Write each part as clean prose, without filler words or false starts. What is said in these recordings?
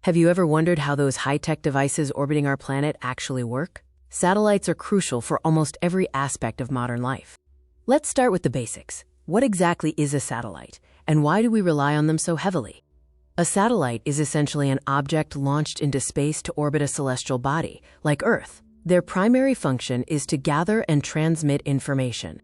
Have you ever wondered how those high-tech devices orbiting our planet actually work? Satellites are crucial for almost every aspect of modern life. Let's start with the basics. What exactly is a satellite, and why do we rely on them so heavily? A satellite is essentially an object launched into space to orbit a celestial body, like Earth. Their primary function is to gather and transmit information.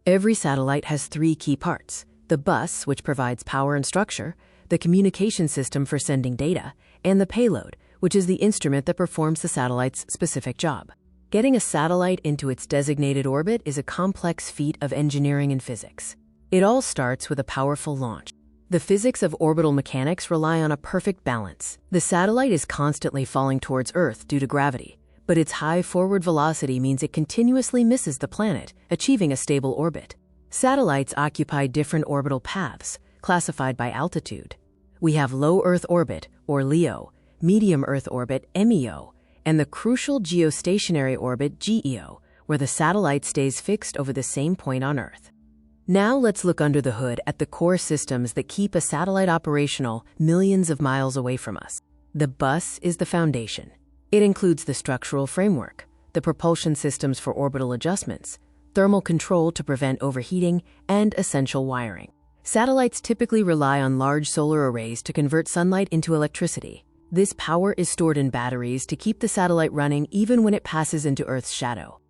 Every satellite has three key parts: the bus, which provides power and structure, the communication system for sending data, and the payload, which is the instrument that performs the satellite's specific job. Getting a satellite into its designated orbit is a complex feat of engineering and physics. It all starts with a powerful launch. The physics of orbital mechanics rely on a perfect balance. The satellite is constantly falling towards Earth due to gravity, but its high forward velocity means it continuously misses the planet, achieving a stable orbit. Satellites occupy different orbital paths, classified by altitude. We have low Earth orbit, or LEO, medium Earth orbit, MEO, and the crucial geostationary orbit, GEO, where the satellite stays fixed over the same point on Earth. Now let's look under the hood at the core systems that keep a satellite operational millions of miles away from us. The bus is the foundation. It includes the structural framework, the propulsion systems for orbital adjustments, thermal control to prevent overheating, and essential wiring. Satellites typically rely on large solar arrays to convert sunlight into electricity. This power is stored in batteries to keep the satellite running even when it passes into Earth's shadow.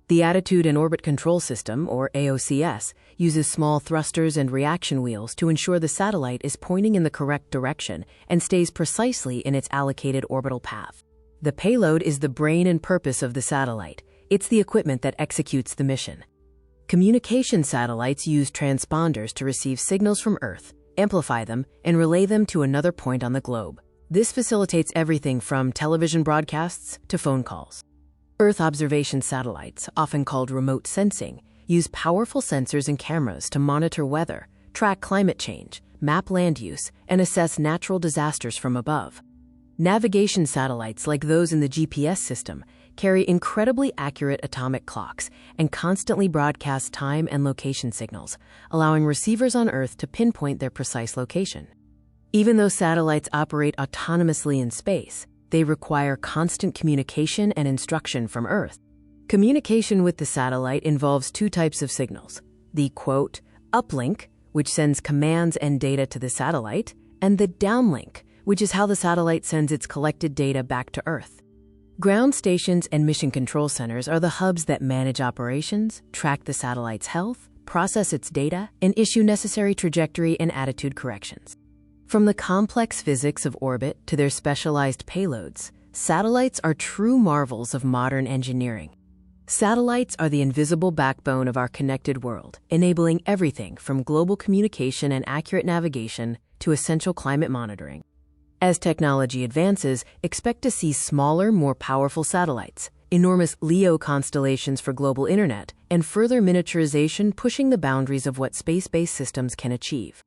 The Attitude and Orbit Control System, or AOCS, uses small thrusters and reaction wheels to ensure the satellite is pointing in the correct direction and stays precisely in its allocated orbital path. The payload is the brain and purpose of the satellite. It's the equipment that executes the mission. Communication satellites use transponders to receive signals from Earth, amplify them, and relay them to another point on the globe. This facilitates everything from television broadcasts to phone calls. Earth observation satellites, often called remote sensing, use powerful sensors and cameras to monitor weather, track climate change, map land use, and assess natural disasters from above. Navigation satellites, like those in the GPS system, carry incredibly accurate atomic clocks and constantly broadcast time and location signals, allowing receivers on Earth to pinpoint their precise location. Even though satellites operate autonomously in space, they require constant communication and instruction from Earth. Communication with the satellite involves two types of signals: the, quote, uplink, which sends commands and data to the satellite, and the downlink, which is how the satellite sends its collected data back to Earth. Ground stations and mission control centers are the hubs that manage operations, track the satellite's health, process its data, and issue necessary trajectory and attitude corrections. From the complex physics of orbit to their specialized payloads, satellites are true marvels of modern engineering. Satellites are the invisible backbone of our connected world, enabling everything from global communication and accurate navigation to essential climate monitoring. As technology advances, expect to see smaller, more powerful satellites, enormous LEO constellations for global internet, and further miniaturization pushing the boundaries of what space-based systems can achieve.